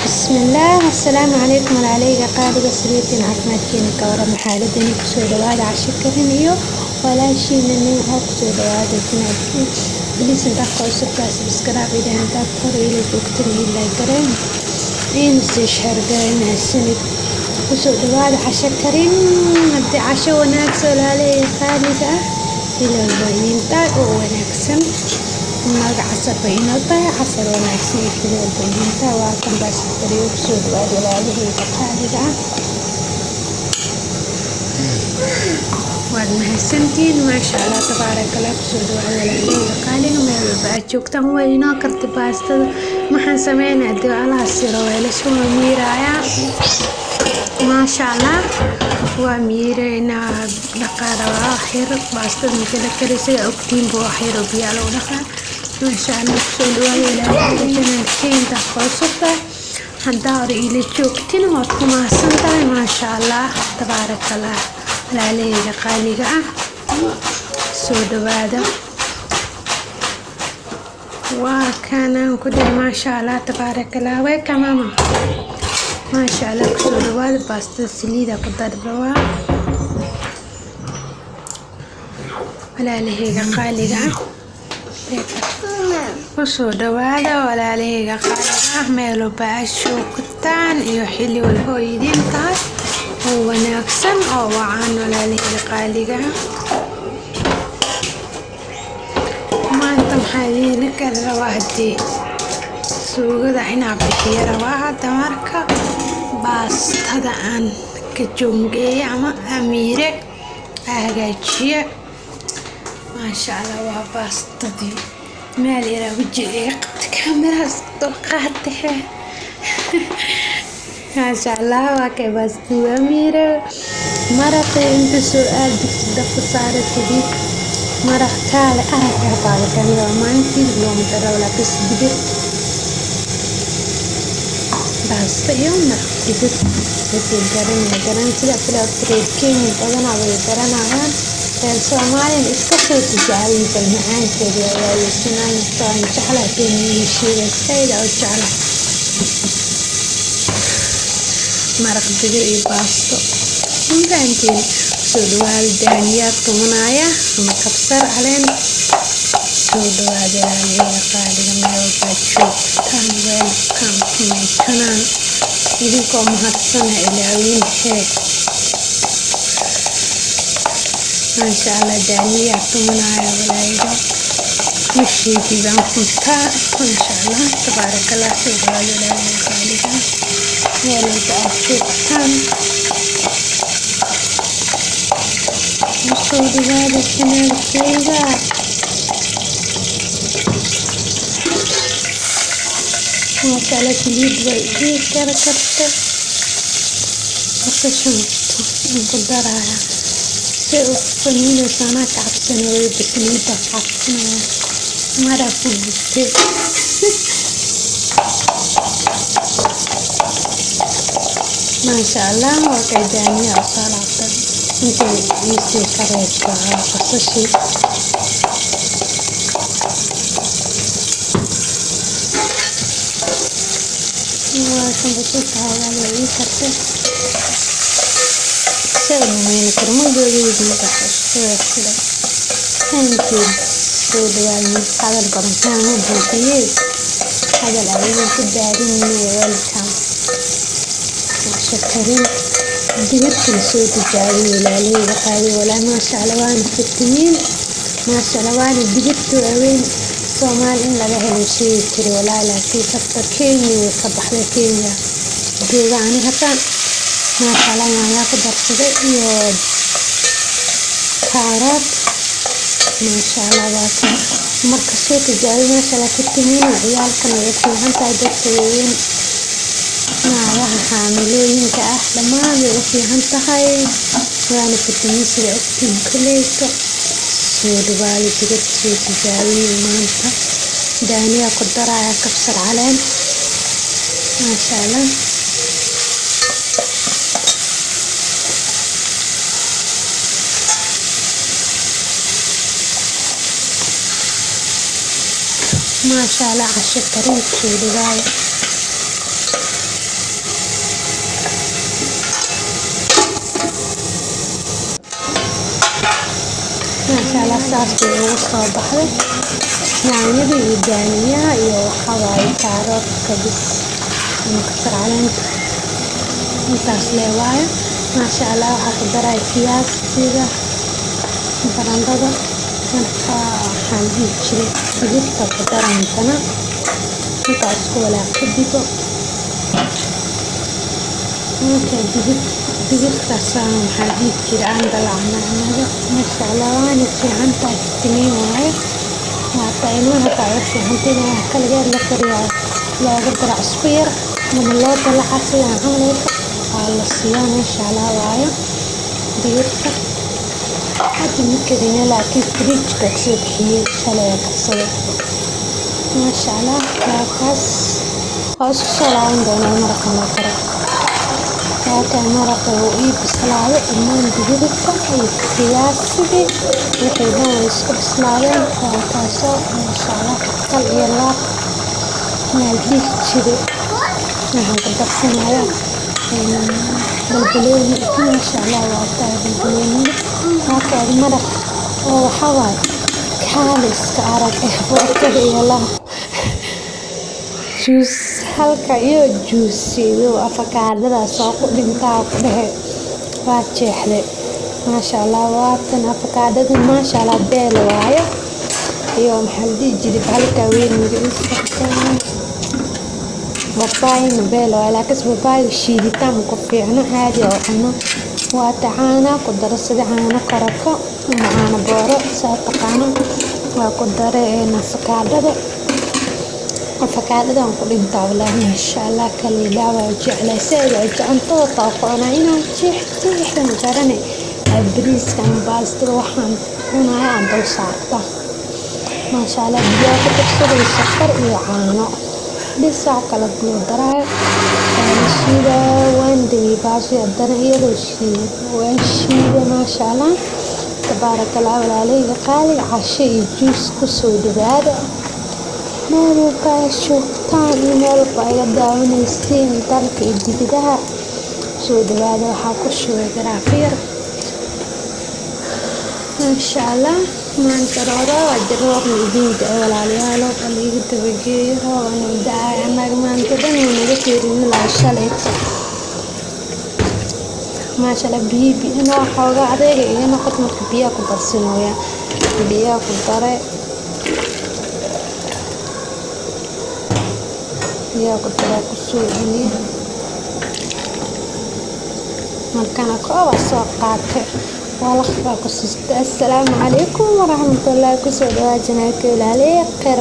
بسم الله السلام عليكم وعليكم قاعدة سريتين عفمات كيني كورا محالة دني كسو دواد عشي كرينيو ولا شي نني هو كسو دواد تنادكين بليس ندقو سبتاس بسكراب إذا هنتاب قريلي بوكتري إلا يقرين إين سيشهر قرين هالسنة كسو دواد عشي كرين نبدي عشي وناكسو لالي خالقة إلى البايين تاق وناكسن magaca bayno tahay casar wanaagsan xilal bayinta waa kan baashtariyo kusoo dhawaada walaalahayga qaaliga ah waad mahadsantiin maasha allah tabaaraka allah kusoo dhawaada walaalahayga qaaliga meel walba aad joogtaan waa inoo karti baastada maxaan sameynaa dib alaha siro weelasha waa miiraaya maasha allah waa miireynaa dhaqaara waa xir baastada marka la karisay ogtiin buu xir oo biyo lagu dhaqaa ما شاء الله كسول ولا جنان كين تخصصه هدار إلى جوكتين وكما سنتها ما شاء الله تبارك الله لا ليه قالقة سود هذا وكان كده ما شاء الله تبارك الله ويك ماما ما شاء الله كسول هذا بس تسليدة قدر بوا ولا ليه قالقة kusoo dhawaada walaalahayga qaaliga ah meel walba aad joogtaan iyo xilli walba oo idin tahay oo wanaagsan oo wacan walaalahayga qaaliga ah maanta maxaa idin kala rabaa hadii suugada inaa bixiyo rabaa hadda marka baastada aan ka jongeeyo ama amiire hagaajiye maasha allah waa baastadii مال يرى وجهي قبت كاميرا قاطعة ما شاء الله وكي بس أميرة مرق انت سؤال بتصدق صارت دي مرق كالي أرجع بعد كاميرا ما انتي اليوم ترى ولا بس بدت بس يوم مرق بدت بدي جرن كذا كذا تريد كين بدنا عوي بدنا عوان الصومالي إسكتوا تجارين بالمعان كذا ويسنان طان جعلها بيني شيء السيدة أو جعلها مرق دقيق باستو ممكن سودوا الدانيات كمنايا مكبسر علينا سودوا دانيا قالي لما يوجد تان ويل كام ميتنا يديكم هاتسنا إلى وين هيك ما شاء الله دانية تمنايا ولايدا مشي في بانكوتا ما شاء الله تبارك الله سيدنا ولايدا خالدا ولد أشوفتان وصول هذا الشمال كيدا ما شاء الله كليد وإيدي كركرته وكشمته مقدرها فنينة سانا كعبسنا ويبسنيتا كعبسنا مرة فوقتي ما شاء الله وكيداني أصالة انتي يسي كريت قصصي وكنت بسيطها ولا يكرتي من كرمال جوجي متحش كده هنتي سوداني هذا البرنامج بوتيه هذا الأول كده هذين ويلكم شكرين ديرت الصوت الجاري ولا لي بقالي ولا ما شاء الله وانا في التنين ما شاء الله وانا ديرت وين صومال إن له شيء كده ولا لا في فترة كينيا وصبح لكينيا جواني هكذا ما شاء الله ما يقدر كده يود كارات ما شاء الله واكن مركز صوت الجاري ما شاء الله كتمين وعيال كانوا يفهم تعدتين ما لها حاملين كأحلى ما بيفهم تهاي وانا كتمين سيأتين كليته سود بالي كده صوت الجاري ما انت دانية قدرة كبسر علينا ما شاء الله ما شاء الله عشان كريم سوداء saas bay ugu soo baxday yaanyada iyo daaniyaha iyo waxaa waaye kaaroodka bis ama kabsar caleenta intaas lee waaye maasha allah. waxaa ku daray fiyaastiga barandhada marka waxaan dhihi jiray digirta ku darantana intaas ku walaaq kadibo marka digirtaasaan waxaa dhihi jiray aan dalacnacnado maasha allah waana fiican tahay fitamiin waaye waata ilmaha taa ugu fiicantay in wax kaligeed la kariyaa looga daro cusbo yar ama loo dalaca sidaan camalka waa la siiyaa maasha allah waaye digirta hadda ma karine laakiin fridge-ka kasoo bixiyey shalay karsaday maasha allah. waa kaas waa isku soo laaban doonaa maraqa loo karo waakaa maraqa uu ii bislaaday dhammaan digirta iyo fiyaasigii wixii dhan way isku bislaadeen waa kaasoo maasha allah kal iyo laab meel dhiig jiray waxaan ku darsanaya balbalooni maasha allah waa tahay balbalooniga waakaa maraq oo waxaa waaye kaali iska arag boorkada iyo laab juus halka iyo juusiyo afakaadadaas oo ku dhintaa ku dhehe waa jeexday maasha allah. waatan afakaadada maasha allah beel waaye iyo maxaa la dhihi jiray bahalka weyn magaciisa babaayna beel waaye laakiin babaayga shiiditaan ku fiicno caadi oo cuno waata caana ku daro sida caano karako ama caano booro saa taqaano waa ku dare afakaadada aan ku dhintaa wallaahi maasha allah. kaliilaa waa jeclay sida ay cuntada taaqoona inaan jeexjeexda magarane bariiska ama baastada waxaan cunaya aan dul saarta maasha allah. biyaa ku darsaday sokor iyo caano dhisac kala guloo daraayo shiida waan degay baashi haddana iyadoo shiida waan shiida maasha allah tabaaraka allah. walaaleyga qaaliga casho iyo juus kusoo dhawaada meel walba ay joogtaan iyo meel walba iga daawanaysiin dalka iyo dibidaha soo dhawaada. waxaa ku shubay garaafo yar maasha allah. maanta waa jaroobna idinka walaalayaalo bal iga dabageeyo roobana da-ay annaga maanta dhan uu naga fiirin ilaa shalay maasha allah. biyo xoogaa adeega iga noqod marka biyaa ku darsanooya biyaa ku dare kusoo celiya markana kooba soo qaatay walaqbaa ku siistay. assalaamu calaykum waraxmatullaahi kusoo dhawaad janaalka ilaaliya khayr.